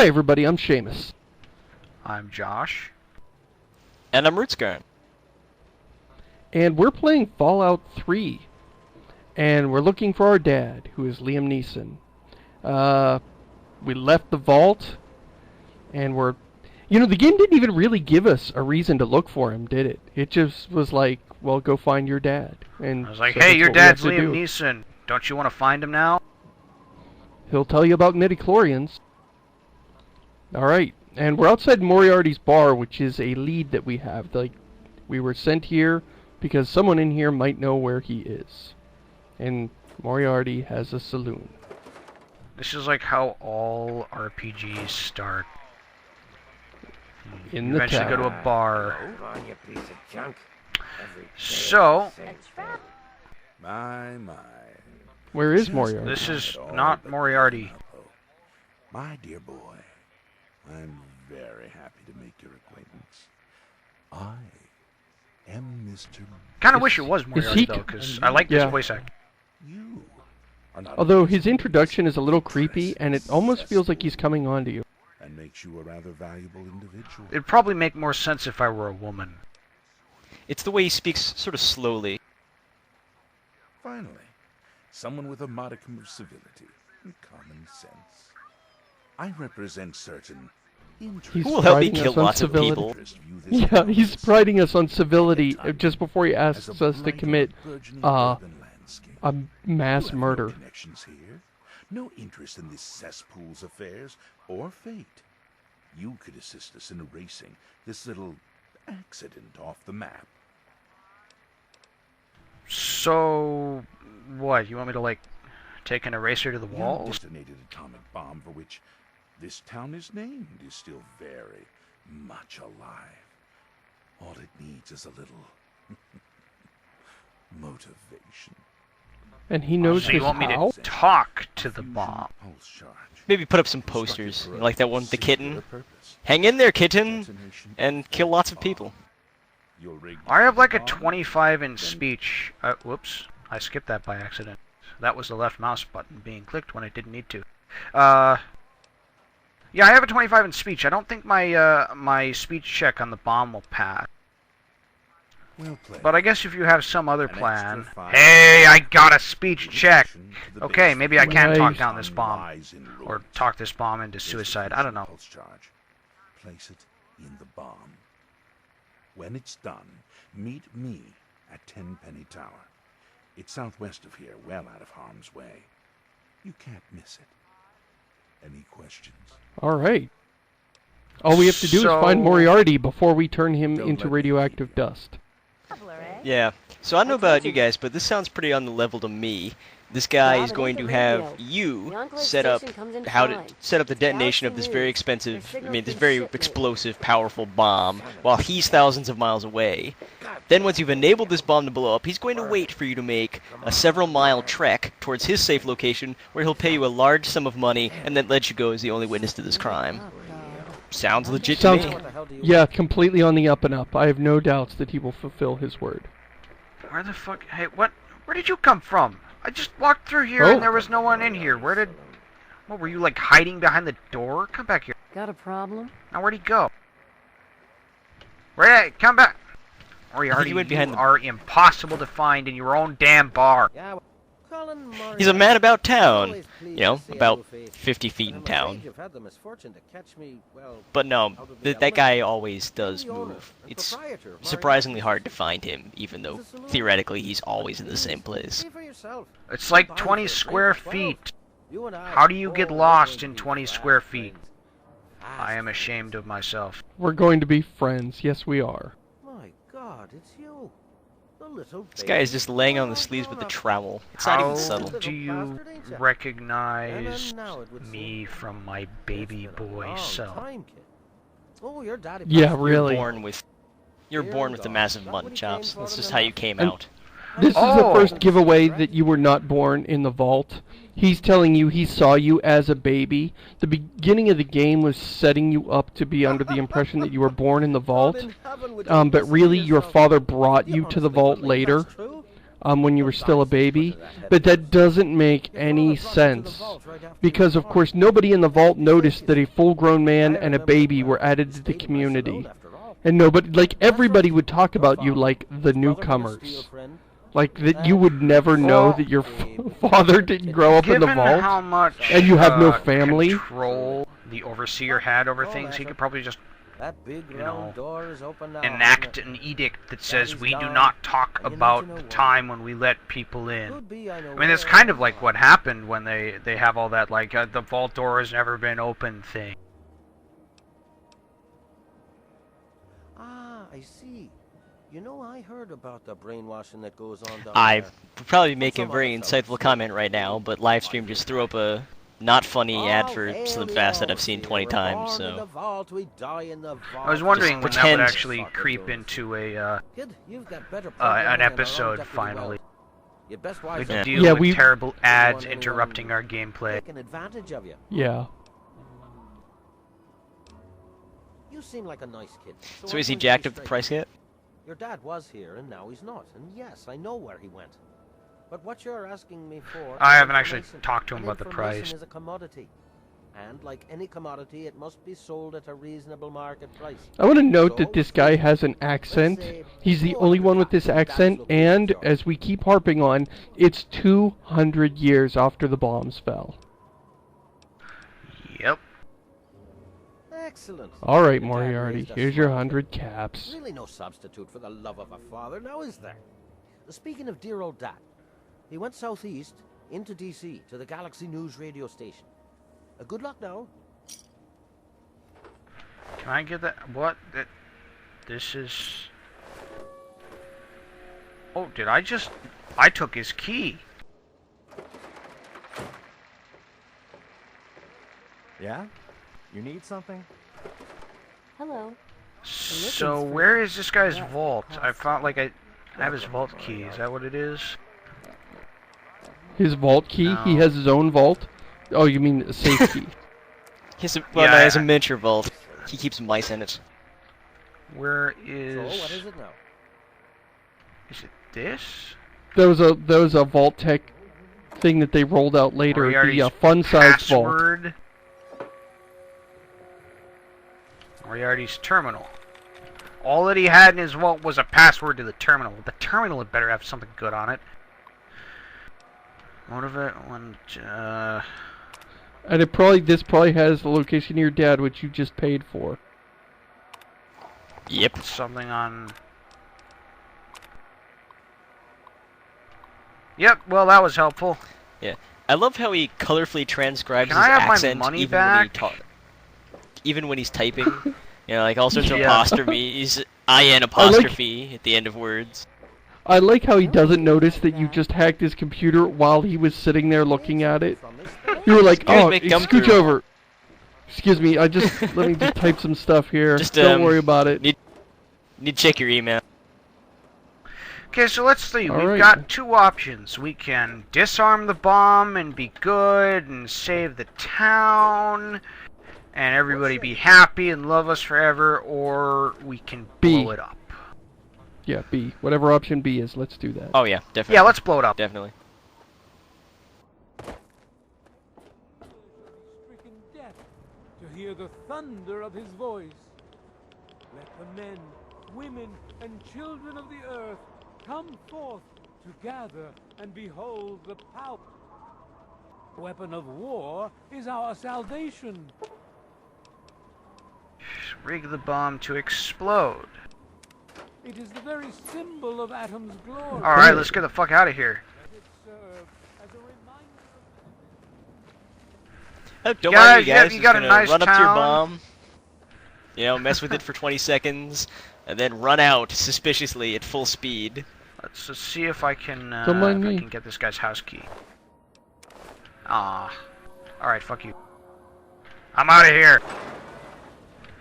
Hi everybody, I'm Seamus. I'm Josh. And I'm Rootsgarn. And we're playing Fallout 3. And we're looking for our dad, who is Liam Neeson. We left the vault, and we're... You know, the game didn't even really give us a reason to look for him, did it? It just was like, well, go find your dad. And I was like, so hey, that's your what we have dad's to Liam do. Neeson. Don't you want to find him now? He'll tell you about midichlorians. Alright, and we're outside Moriarty's bar, which is a lead that we have. Like, we were sent here because someone in here might know where he is. And Moriarty has a saloon. This is like how all RPGs start. In You the eventually go to tower. a bar. Hold on, you piece of junk. So, My. Where is Moriarty? this is not Moriarty. My dear boy, I'm very happy to make your acquaintance. I am Mr. Kind of wish it was he Moriarty, though, c- because I like Yeah. this voice actor. You are not Although only his introduction is a little creepy, and it almost feels like he's coming on to you. and makes you a rather valuable individual. It'd probably make more sense if I were a woman. It's the way he speaks sort of slowly. Finally, someone with a modicum of civility and common sense. I represent certain interests. He's Who will help me priding kill us on lots of civility. people? Interest view this Yeah, he's process priding us on civility time just before he asks as a us to blight on commit the burgeoning uh, urban landscape. a mass You have murder. No connections here, no interest in this cesspool's affairs or fate. You could assist us in erasing this little accident off the map. So, what? You want me to, like, take an eraser to the You wall? detonated atomic bomb for which this town is named is still very much alive. All it needs is a little motivation. And he knows So you his want me how? to talk to the bomb? Pulse charge. Maybe put up some Constructed posters, for a like that one with the singular kitten. purpose. Hang in there, kitten! Detonation And kill lots of people. You'll rig I have like a bomb, 25 in then speech. Whoops. I skipped that by accident. That was the left mouse button being clicked when it didn't need to. Yeah, I have a 25 in speech. I don't think my my speech check on the bomb will pass. well played. But I guess if you have some other An plan... extra 5 Hey, I got a speech in check! addition to the Okay, base maybe I can Nice. talk down this bomb. lies in Or ruins. talk this bomb into There's the suicide. I don't know. pulse charge. Place it in the bomb. When it's done, meet me at Tenpenny Tower. It's southwest of here, well out of harm's way. You can't miss it. Any questions? Alright. All we have to do is find So- Moriarty before we turn him Don't into let me radioactive leave you. dust. Yeah. So I don't know about you guys, but this sounds pretty on the level to me. This guy is going to have you set up how to set up the detonation of this very expensive, this very explosive, powerful bomb while he's thousands of miles away. Then once you've enabled this bomb to blow up, he's going to wait for you to make a several-mile trek towards his safe location where he'll pay you a large sum of money and then let you go as the only witness to this crime. Sounds legit to Sounds, me. yeah, completely on the up and up. I have no doubts that he will fulfill his word. Where the fuck... Hey, what? Where did you come from? I just walked through here Oh. and there was no one in here. Where did... What, were you, like, hiding behind the door? Come back here. Got a problem? Now, where'd he go? Where? Come back! Moriarty, He went behind you the- are impossible to find in your own damn bar. Yeah, Colin He's a man about town. Always pleased You know, to see about a new face. 50 feet in I'm afraid town. you've had the misfortune to catch me, well, But no, out of the that guy element. always does The owner move. and It's proprietor of surprisingly Moriarty. hard to find him, even though theoretically he's always in the same place. See for yourself. It's like Buy 20 for a square drink for 12. feet. You and I How do you get are lost going in to be 20 fast square feet? friends. I am Fast ashamed of myself. We're going to be friends. Yes, we are. My God, it's you. The little This guy is baby. just laying on the All sleeves with a grown up. trowel. It's not How even subtle. do you recognize me from my baby It's been a boy long self? time, kid. Oh, your daddy Yeah, passed away. really. You're Here born we with the go. massive Got mutton what he chops. came That's for just and how you came And- out. This is the Oh. first giveaway that you were not born in the vault. He's telling you he saw you as a baby. The beginning of the game was setting you up to be under the impression that you were born in the vault. But really, your father brought you to the vault later. when you were still a baby, but that doesn't make any sense. Because, of course, nobody in the vault noticed that a full-grown man and a baby were added to the community. And nobody, like, everybody would talk about you like the newcomers. Like, that you would never know that your father didn't grow up in the vault, how much, and you have no family. Control the overseer had over things, he could probably just, enact an edict that says we do not talk about the time when we let people in. I mean, it's kind of like what happened when they have all that, like, the vault door has never been open thing. Ah, I see. You know, I heard about the brainwashing that goes on down I there. would probably make a very insightful comment right now, but Livestream just threw up a not funny ad for Slim Fast that I've seen 20 times, so... I was wondering when that would actually creep into a, an episode, finally. We deal with terrible ads interrupting our gameplay. Yeah. You seem like a nice kid. So is he jacked up the price yet? Your dad was here, and now he's not. And yes, I know where he went. But what you're asking me for... I haven't actually talked to him about the price. Is a commodity. And like any commodity, it must be sold at a reasonable market price. I want to note that this guy has an accent. He's the only one with this accent, and, as we keep harping on, it's 200 years after the bombs fell. Yep. Excellent. All right, Moriarty, here's your 100 caps. Really no substitute for the love of a father, now is there? Speaking of dear old dad, he went southeast into DC to the Galaxy News radio station. Good luck now. Can I get that? What? This is... Oh, did I just... I took his key. Yeah? You need something? Hello. So, where is this guy's vault? I found, like, I have his vault key. Is that what it is? His vault key? No. He has his own vault? Oh, you mean a safe key? He has a miniature vault. He keeps mice in it. Where is... So, what is it now? Is it this? There was a Vault Tech thing that they rolled out later, Moriarty's the fun-size vault. password. Moriarty's terminal. All that he had in his vault was a password to the terminal. The terminal had better have something good on it. Motivate one. And this probably has the location of your dad, which you just paid for. Yep. Something on. Yep. Well, that was helpful. Yeah. I love how he colorfully transcribes Can his I have my accent money even back? even when he's typing. You know, like all sorts of apostrophes, IN apostrophe at the end of words. I like how he doesn't notice that you just hacked his computer while he was sitting there looking at it. You were like, oh, scooch over. Excuse me, let me just type some stuff here. Don't worry about it. Need to check your email. Okay, so let's see. We've got two options. We can disarm the bomb and be good and save the town and everybody be happy and love us forever, or we can blow it up. Yeah, B. Whatever option B is, let's do that. Oh yeah, definitely. Yeah, let's blow it up. Definitely. Stricken death to hear the thunder of his voice. Let the men, women, and children of the earth come forth to gather and behold the power. The weapon of war is our salvation. Rig the bomb to explode. It is the very symbol of Atom's glory. Alright, let's get the fuck out of here. It serves as a reminder Oh, don't worry, yeah, guys. you got a nice run up to your town. bomb. You know, mess with it for 20 seconds, and then run out suspiciously at full speed. Let's just see if I can get this guy's house key. Ah. Alright, fuck you. I'm out of here.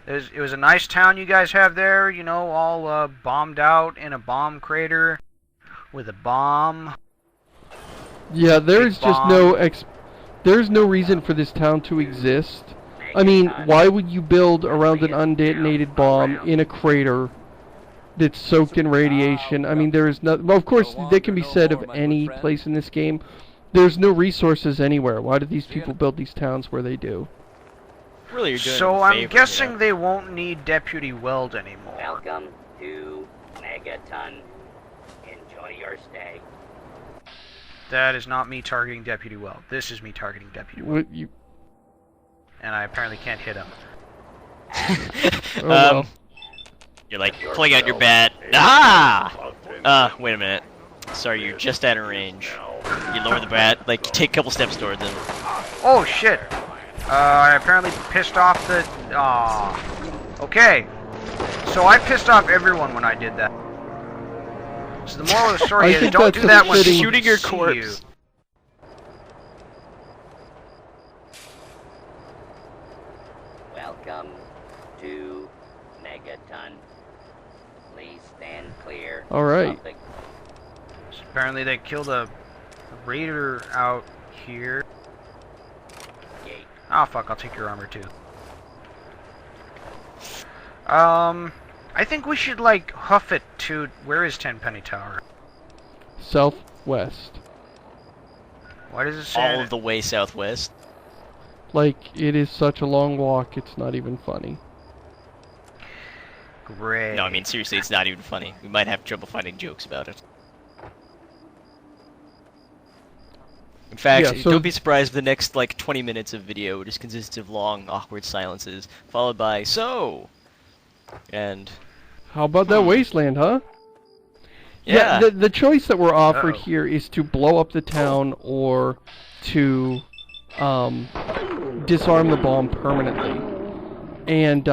It was a nice town you guys have there, you know, all bombed out in a bomb crater with a bomb. Yeah, there's just there's no reason for this town to exist. I mean, why would you build around an undetonated bomb in a crater that's soaked in radiation. I mean, there is no... Well, of course, that can be said of any place in this game. There's no resources anywhere. Why do these people build these towns where they do? Really, you're doing so I'm guessing they won't need Deputy Weld anymore. Welcome to Megaton. Enjoy your stay. That is not me targeting Deputy Weld. This is me targeting Deputy Weld. What, you... And I apparently can't hit him. Oh, well. You're like pulling out your bat. Ah! Wait a minute. Sorry, you're just out of range. You lower the bat, like take a couple steps towards him. Oh shit! I apparently pissed off the... Aw. Okay. So I pissed off everyone when I did that. So the moral of the story is don't do that when shooting your see corpse. You. Welcome to Megaton. Please stand clear. Alright. So apparently they killed a raider out here. Gate. Oh fuck, I'll take your armor too. I think we should like huff it to... Where is Tenpenny Tower? Southwest. Why does it say All that? of the way southwest. Like, it is such a long walk, it's not even funny. Great. No, I mean seriously, it's not even funny. We might have trouble finding jokes about it. In fact, Yeah, so don't be surprised if the next like 20 minutes of video just consists of long, awkward silences, followed by "so," and how about that Wasteland, huh? yeah. The choice that we're offered here is to blow up the town or to disarm the bomb permanently. And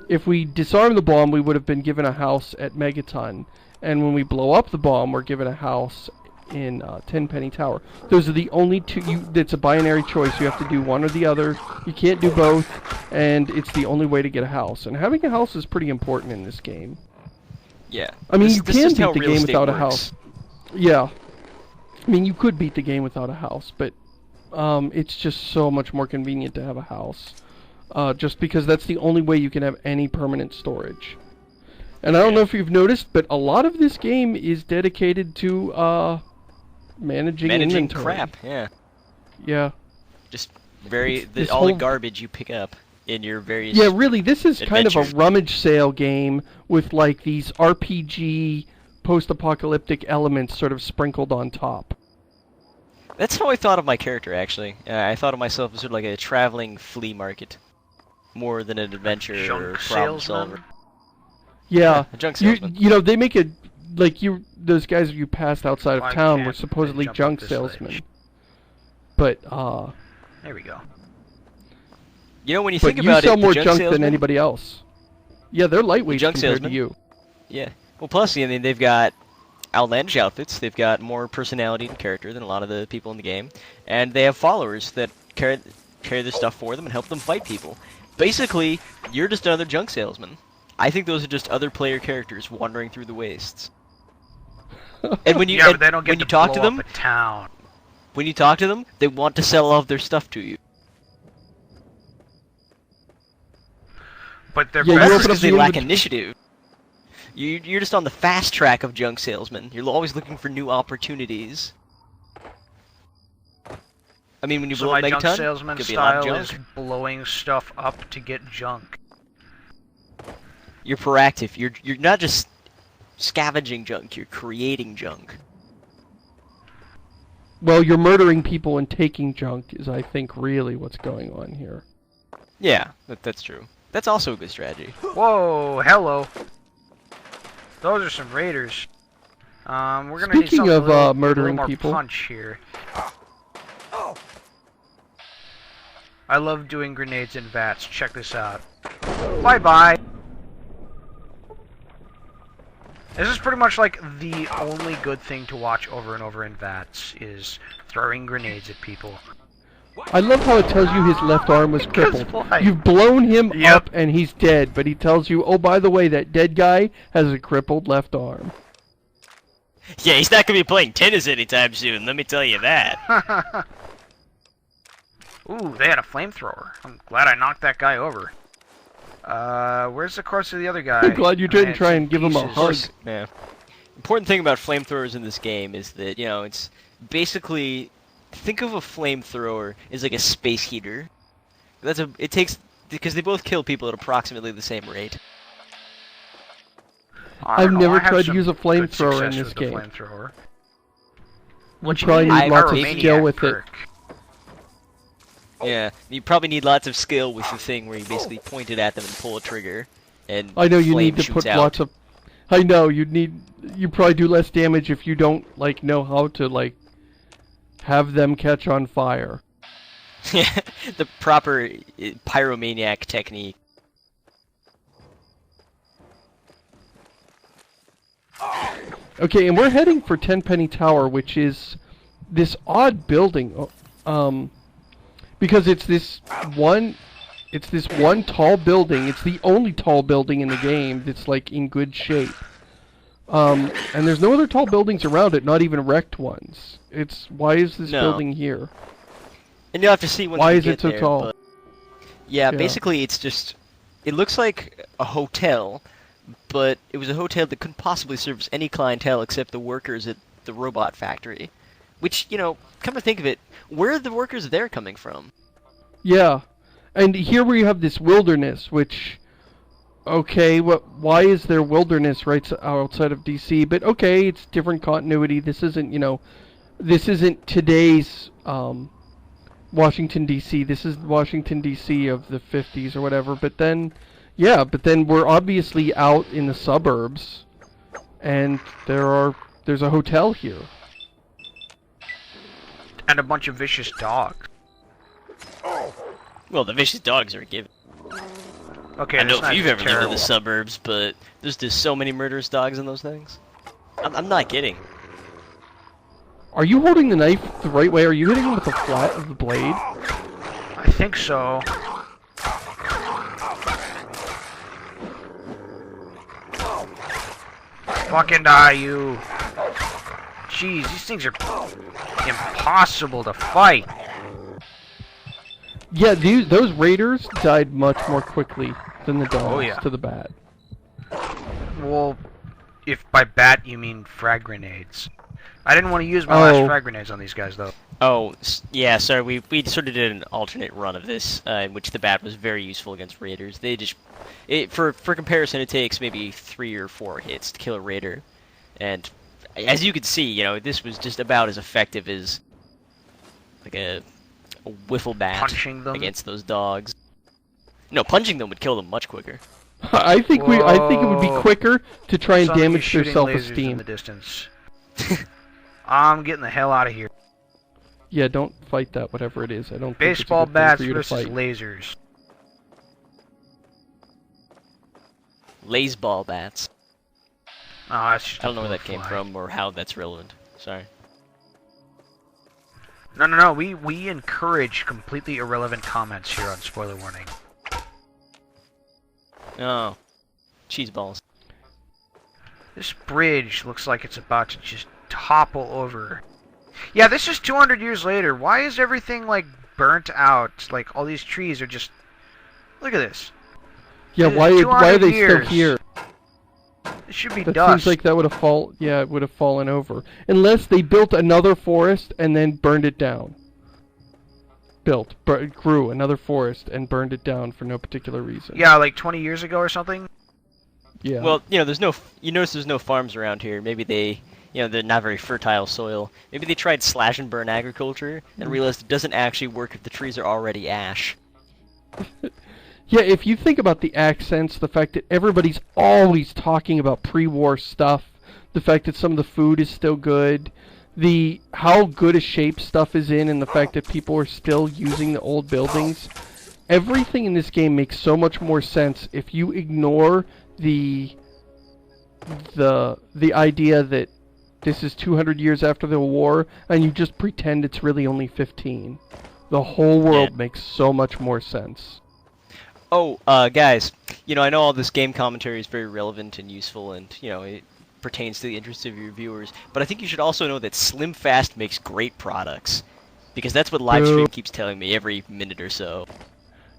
if we disarm the bomb, we would have been given a house at Megaton. And when we blow up the bomb, we're given a house in Tenpenny Tower. Those are the only two. It's a binary choice. You have to do one or the other. You can't do both, and it's the only way to get a house. And having a house is pretty important in this game. Yeah. I mean, this you can is how beat the real game estate without a works. house. Yeah. I mean, you could beat the game without a house, but it's just so much more convenient to have a house. Just because that's the only way you can have any permanent storage. And I don't know if you've noticed, but a lot of this game is dedicated to managing inventory. crap. Yeah. Yeah. Just all the garbage you pick up in your various. Yeah, really, this is kind of a adventures. rummage sale game with like these RPG post-apocalyptic elements sort of sprinkled on top. That's how I thought of my character, actually. I thought of myself as sort of like a traveling flea market, more than an adventure or Junk problem salesman? solver. Yeah, a junk salesman. You know, they make it like those guys you passed outside Well, of I town can't were supposedly jump up junk this salesmen. ledge. But There we go. You know, when you but think you about sell it, more the junk salesman, than anybody else. Yeah, they're lightweight junk compared salesman? to you. Yeah. Well, plus, I mean, they've got outlandish outfits. They've got more personality and character than a lot of the people in the game, and they have followers that carry their stuff for them and help them fight people. Basically, you're just another junk salesman. I think those are just other player characters wandering through the wastes. And when you Yeah, but they don't get when to you talk blow to them, up a town. when you talk to them, they want to sell all of their stuff to you. But they're Yeah, you better. open up Because the they lack inventory- initiative. You're just on the fast track of junk salesmen. You're always looking for new opportunities. I mean, when you So blow my up junk Megaton, salesman could be a lot of style junk. is blowing stuff up to get junk. You're proactive. You're not just scavenging junk. You're creating junk. Well, you're murdering people and taking junk is, I think, really what's going on here. Yeah, that's true. That's also a good strategy. Whoa, hello. Those are some raiders. We're gonna need Speaking something of, a little murdering more people. punch here. I love doing grenades in vats. Check this out. Bye bye. This is pretty much like the only good thing to watch over and over in vats is throwing grenades at people. I love how it tells you his left arm was Because crippled. why? You've blown him Yep. up and he's dead, but he tells you, oh, by the way, that dead guy has a crippled left arm. Yeah, he's not gonna be playing tennis anytime soon. Let me tell you that. Ooh, they had a flamethrower. I'm glad I knocked that guy over. Where's the corpse of the other guy? I'm glad you didn't try and give him a hug. Yeah. Important thing about flamethrowers in this game is that, you know, it's basically, think of a flamethrower as like a space heater. It takes, because they both kill people at approximately the same rate. I've never tried to use a flamethrower in this game. What you probably need lots of skill with it. Yeah, you probably need lots of skill with the thing where you basically point it at them and pull a trigger, and I know you flame need to put shoots out. lots of. I know you probably do less damage if you don't like know how to like have them catch on fire. Yeah, the proper pyromaniac technique. Okay, and we're heading for Tenpenny Tower, which is this odd building, because it's this one tall building. It's the only tall building in the game that's like in good shape. And there's no other tall buildings around it, not even wrecked ones. Why is this building here? And you'll have to see once why we is get it so there, tall? but yeah, basically it's just, it looks like a hotel, but it was a hotel that couldn't possibly service any clientele except the workers at the robot factory. Which, you know, come to think of it, where are the workers there coming from? Yeah, and here we have this wilderness, which, okay, why is there wilderness right outside of DC? But okay, it's different continuity. This isn't, you know, this isn't today's Washington DC. This is Washington DC of the 50s or whatever. But then, yeah, we're obviously out in the suburbs, and there's a hotel here. And a bunch of vicious dogs. Well, the vicious dogs are a given. Okay, I don't know if you've ever lived in terrible. the suburbs, but there's just so many murderous dogs in those things. I'm not kidding. Are you holding the knife the right way? Are you hitting him with the flat of the blade? I think so. Fucking die, you. Jeez, these things are impossible to fight. Yeah, those raiders died much more quickly than the dogs to the bat. Well, if by bat you mean frag grenades. I didn't want to use my last frag grenades on these guys, though. Oh, yeah, sorry, we sort of did an alternate run of this, in which the bat was very useful against raiders. They just, for comparison, it takes maybe 3 or 4 hits to kill a raider. And as you can see, you know, this was just about as effective as like a wiffle bat punching them against those dogs. No, punching them would kill them much quicker. I think it would be quicker to try and damage their in self-esteem. the distance. I'm getting the hell out of here. Yeah, don't fight that, whatever it is. I don't Baseball think it's a good thing bats for you to versus fight. lasers. Laseball bats. Oh, that's just I don't know where that came from or how that's relevant. Sorry. No. We encourage completely irrelevant comments here on Spoiler Warning. Oh. Cheese balls. This bridge looks like it's about to just topple over. Yeah, this is 200 years later. Why is everything, like, burnt out? Like, all these trees are just... Look at this. Yeah, why are they still here? It should be that dust. Seems like that would have fallen over. Unless they built another forest and then burned it down. Grew another forest and burned it down for no particular reason. Yeah, like 20 years ago or something? Yeah. Well, you know, you notice there's no farms around here. Maybe they, you know, they're not very fertile soil. Maybe they tried slash and burn agriculture and realized it doesn't actually work if the trees are already ash. Yeah, if you think about the accents, the fact that everybody's always talking about pre-war stuff, the fact that some of the food is still good, how good a shape stuff is in, and the fact that people are still using the old buildings, everything in this game makes so much more sense if you ignore the idea that this is 200 years after the war, and you just pretend it's really only 15. The whole world makes so much more sense. Oh, guys, you know, I know all this game commentary is very relevant and useful, and, you know, it pertains to the interests of your viewers, but I think you should also know that Slim Fast makes great products, because that's what Livestream keeps telling me every minute or so.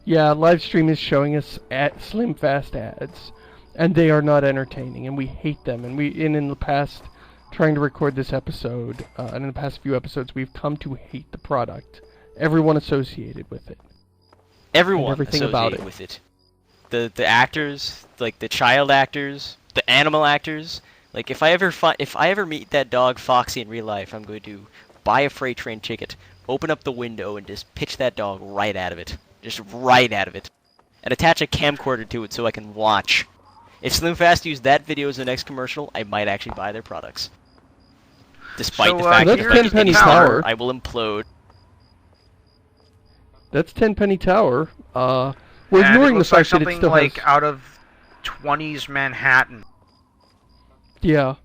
Yeah, live stream is showing us slim fast ads, and they are not entertaining, and we hate them. And in the past, trying to record this episode, and in the past few episodes, we've come to hate the product. Everyone associated with it. Everyone everything associated about it. with it. The actors, like the child actors, the animal actors. Like if I ever meet that dog Foxy in real life, I'm going to buy a freight train ticket, open up the window, and just pitch that dog right out of it. Just right out of it. And attach a camcorder to it so I can watch. If Slim Fast used that video as the next commercial, I might actually buy their products. Despite the fact that if I Tenpenny use Tower. I will implode. That's Tenpenny Tower. We're And ignoring it the looks like fact that it something still like has... out of 20s Manhattan. Yeah.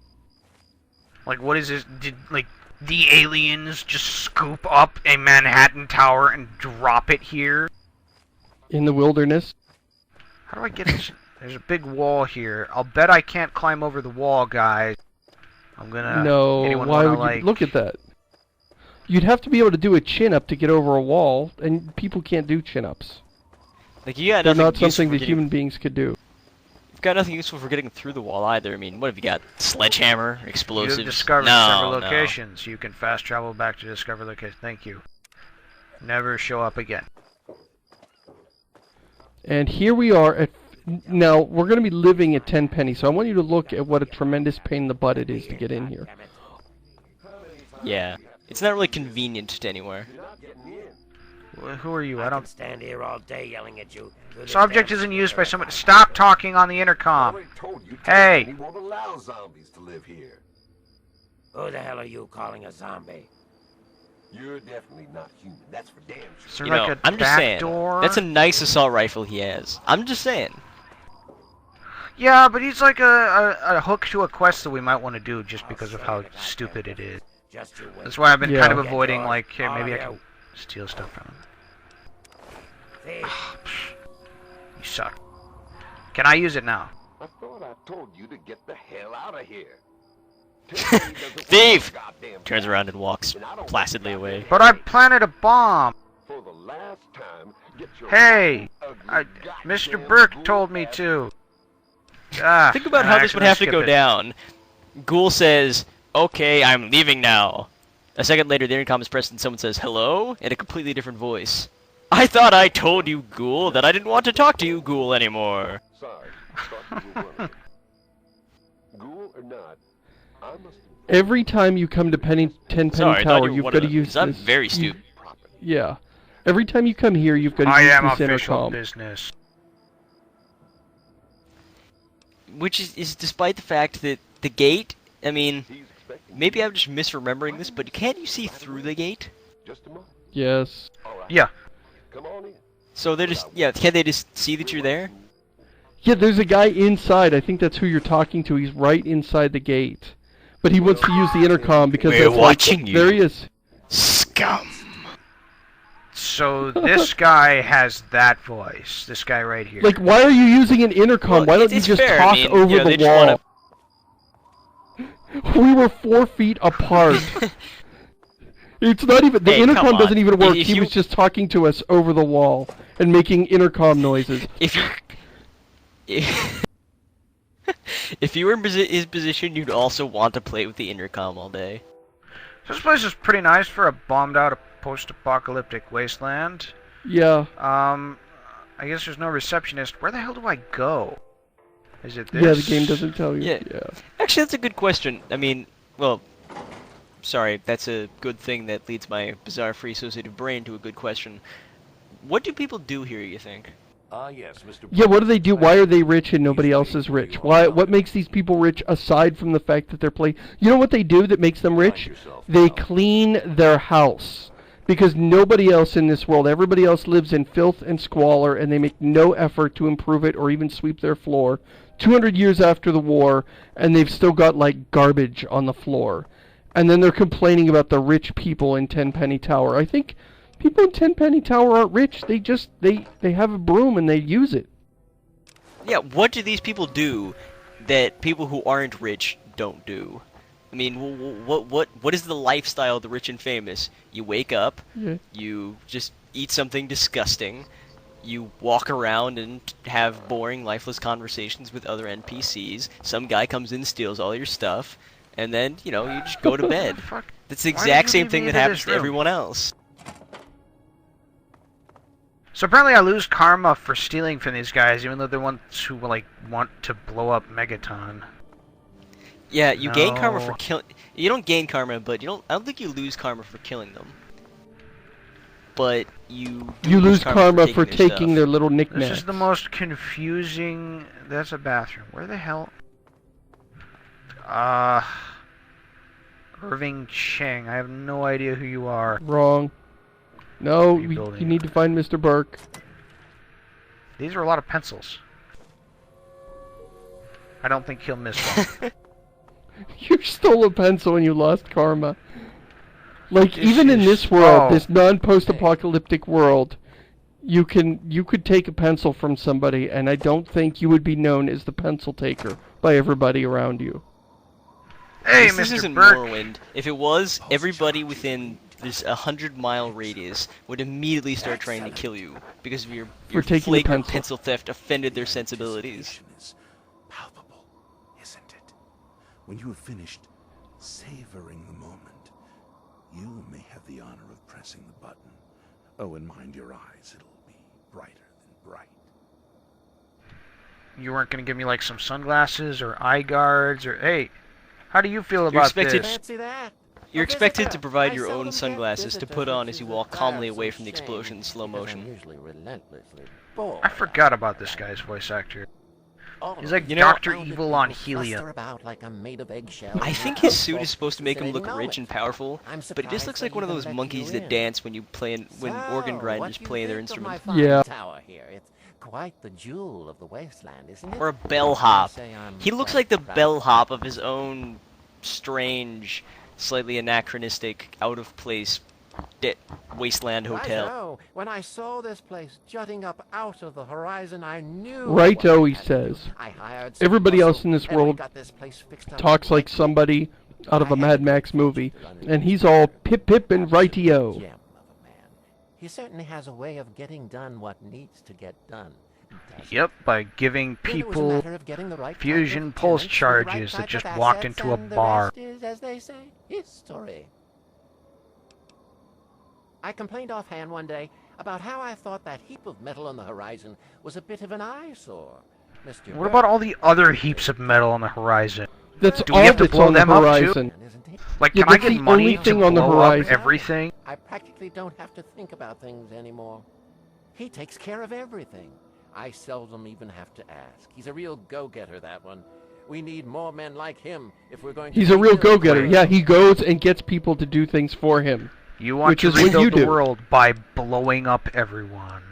Like, what is this? Did, like, the aliens just scoop up a Manhattan Tower and drop it here? In the wilderness. How do I get this? There's a big wall here. I'll bet I can't climb over the wall, guys. I'm gonna... No, anyone why wanna, would you... like... Look at that. You'd have to be able to do a chin-up to get over a wall, and people can't do chin-ups. Like you got They're nothing not useful something for that getting... human beings could do. You've got nothing useful for getting through the wall either. I mean, what have you got? Sledgehammer, explosives. You have discovered no, several no. locations. You can fast travel back to discover location. Thank you. Never show up again. And here we are at... Now, we're going to be living at Tenpenny, so I want you to look at what a tremendous pain in the butt it is to get in here. Yeah, it's not really convenient to anywhere. Who are you? I don't stand here all day yelling at you. This object isn't used by someone. Stop talking on the intercom. Hey! He won't allow zombies to live here. Who the hell are you calling a zombie? You're definitely not human. That's for damn sure. Is there You like know, a I'm just back saying. door? That's a nice assault rifle he has. I'm just saying. Yeah, but he's like a hook to a quest that we might want to do just because of how stupid it is. That's why I've been kind of avoiding, like, here, maybe I can steal stuff from him. You suck. Can I use it now? I thought I told you to get the hell out of here. Thief! Turns around and walks placidly away. But I planted a bomb! For the last time, get your Hey! Mr. Burke told me to. Think about how this would have to go down. Ghoul says, "Okay, I'm leaving now." A second later, the intercom is pressed and someone says, "Hello?" in a completely different voice. I thought I told you, Ghoul, that I didn't want to talk to you, Ghoul, anymore. Sorry, thought you were one of them. Ghoul or not, I must... Every time you come to Tenpenny Tower, you've got to use this. I'm very stupid. Yeah. Every time you come here, you've got to use this intercom. Business. Which is despite the fact that the gate, I mean, maybe I'm just misremembering this, but can't you see through the gate? Just a moment. Yes. Yeah. Come on in. So they're just, yeah, can't they just see that you're there? Yeah, there's a guy inside. I think that's who you're talking to. He's right inside the gate. But he wants to use the intercom because We're that's watching like, you. There he is. Scum. So this guy has that voice. This guy right here. Like, why are you using an intercom? Well, why don't you it's just fair. talk I mean, over you know, they the just wall? We were 4 feet apart. It's not even... The Hey, intercom come on. doesn't even work. If He you- was just talking to us over the wall and making intercom noises. If you... If you were in his position, you'd also want to play with the intercom all day. This place is pretty nice for a bombed-out post-apocalyptic wasteland. Yeah. I guess there's no receptionist. Where the hell do I go? Is it this? Yeah, the game doesn't tell you. Yeah. Actually, that's a good question. I mean, well, sorry, that's a good thing that leads my bizarre free associative brain to a good question. What do people do here, you think? Yes, Mr. Yeah, what do they do? Why are they rich and nobody else is rich? What makes these people rich aside from the fact that they're playing? You know what they do that makes them rich? They clean their house. Because nobody else in this world, everybody else lives in filth and squalor, and they make no effort to improve it or even sweep their floor. 200 years after the war, and they've still got, like, garbage on the floor. And then they're complaining about the rich people in Tenpenny Tower. I think people in Tenpenny Tower aren't rich. They just, they have a broom and they use it. Yeah, what do these people do that people who aren't rich don't do? I mean, what is the lifestyle of the rich and famous? You wake up, Yeah. you just eat something disgusting, You walk around and have boring, lifeless conversations with other NPCs. Some guy comes in, steals all your stuff, and then, you know, you just go to bed. That's the exact same thing that happens to everyone else. So apparently I lose karma for stealing from these guys, even though they're ones who, like, want to blow up Megaton. Yeah, you gain karma for killing... You don't gain karma, but you don't... I don't think you lose karma for killing them. But you lose karma for taking their little knickknacks. This is the most confusing... That's a bathroom. Where the hell... Irving Cheng. I have no idea who you are. Wrong. No, you need to find Mr. Burke. These are a lot of pencils. I don't think he'll miss one. You stole a pencil and you lost karma. Like, even in this world, this non-post-apocalyptic world, you could take a pencil from somebody, and I don't think you would be known as the pencil taker by everybody around you. Hey, this Mr. isn't Burke. Morrowind. If it was, everybody within this 100-mile radius would immediately start trying to kill you because of your flagrant pencil theft offended their sensibilities. Is palpable, isn't it? When you have finished savoring the moment, you may have the honor of pressing the button. Oh, and mind your eyes, it'll be brighter than bright. You weren't going to give me, like, some sunglasses or eye guards or... Hey, how do you feel about this? You're expected to provide your own sunglasses to put on as you walk calmly away from the explosion in slow motion. I forgot about this guy's voice actor. He's like Dr. Evil on helium. I think his suit is supposed to make him look rich and powerful, but he just looks like one of those monkeys that dance when when organ grinders play their instrument. Yeah. It's quite the jewel of the Wasteland, isn't it? Or a bellhop. He looks like the bellhop of his own strange, slightly anachronistic, out-of-place Wasteland hotel. Righto. When I saw this place jutting up out of the horizon, I knew. Righto, he says. Everybody else in this world talks like somebody out of a Mad Max movie, and he's all pip pip and righty-o. He certainly has a way of getting done what needs to get done. Yep, by giving people fusion pulse charges that just walked into a bar. As they say, history. I complained offhand one day about how I thought that heap of metal on the horizon was a bit of an eyesore. What about all the other heaps of metal on the horizon? That's Do we all have to that's blow on the them up horizon. too? Like, Yeah, can I that's get the money only to thing on the blow up horizon. everything? I practically don't have to think about things anymore. He takes care of everything. I seldom even have to ask. He's a real go-getter, that one. We need more men like him if we're going to... He's a real go-getter. Yeah, he goes and gets people to do things for him. You want to rebuild the world by blowing up everyone.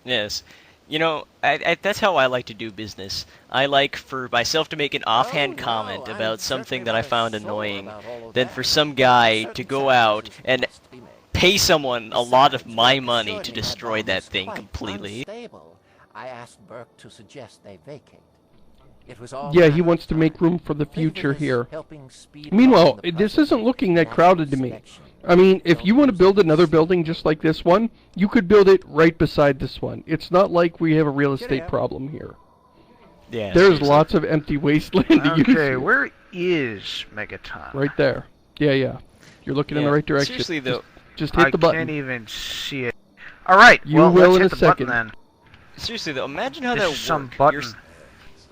Yes. You know, that's how I like to do business. I like for myself to make an offhand comment about something that I found annoying, then for some guy to go out and pay someone a lot of my money to destroy that thing completely. I asked Burke to suggest they vacate. It was all Yeah, he wants to make room for the future here. Meanwhile, this isn't looking that crowded to me. I mean, if you want to build another building just like this one, you could build it right beside this one. It's not like we have a real estate problem here. Yeah. There's lots of empty wasteland to use. Okay, where is Megaton? Right there. Yeah. You're looking in the right direction. Seriously, though. Just hit the button. I can't even see it. Alright, You well, will let's in hit a the second. button then. Seriously though, imagine how This that is some worked. button.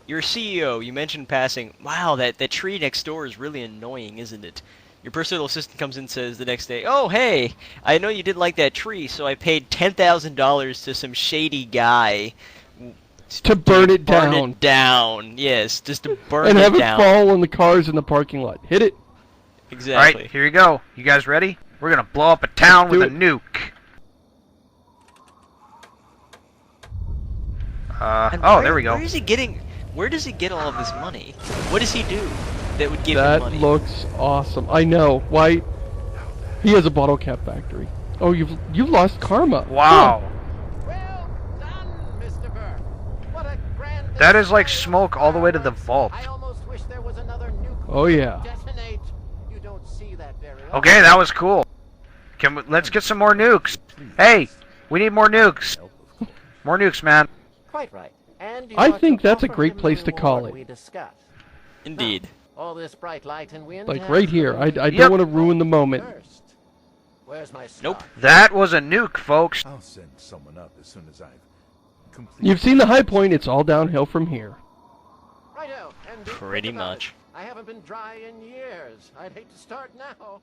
Your CEO, you mentioned passing, wow, that tree next door is really annoying, isn't it? Your personal assistant comes in and says the next day, oh, hey, I know you didn't like that tree, so I paid $10,000 to some shady guy to burn it Burn down. it down, yes, just to burn and it have down. it fall on the cars in the parking lot. Hit it. Exactly. Alright, here you go. You guys ready? We're gonna blow up a town with a nuke. Oh, there we go. Where does he get all of this money? What does he do that would give him That money? looks awesome. I know. Why? He has a bottle cap factory. Oh, you've lost karma. Wow. Huh. Well done, Mr. Burke. What a grand... That is like smoke all the way to the vault. I almost wish there was another nuke. Oh, yeah. Detonate. You don't see that very often. Okay, that was cool. Let's get some more nukes. Hey, we need more nukes. More nukes, man. Quite right. And you I are to think that's a offer great him the place to call reward it. we discussed. Indeed. All this bright light and wind Like has right here. the I illusion don't want to ruin the of moment. burst. Where's my star? Nope. That was a nuke, folks. I'll send someone up as soon as I've completed. You've seen the high point. It's all downhill from here. Righto, and be quick Pretty about much. it. I haven't been dry in years. I'd hate to start now.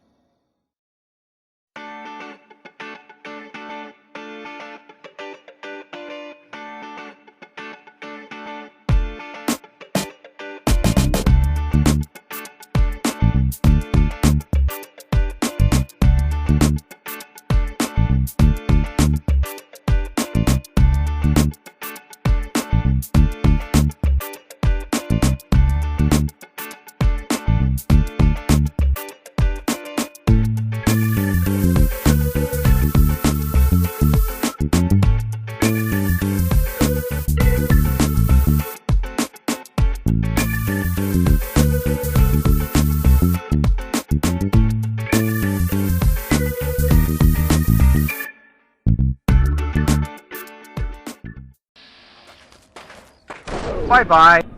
Bye-bye.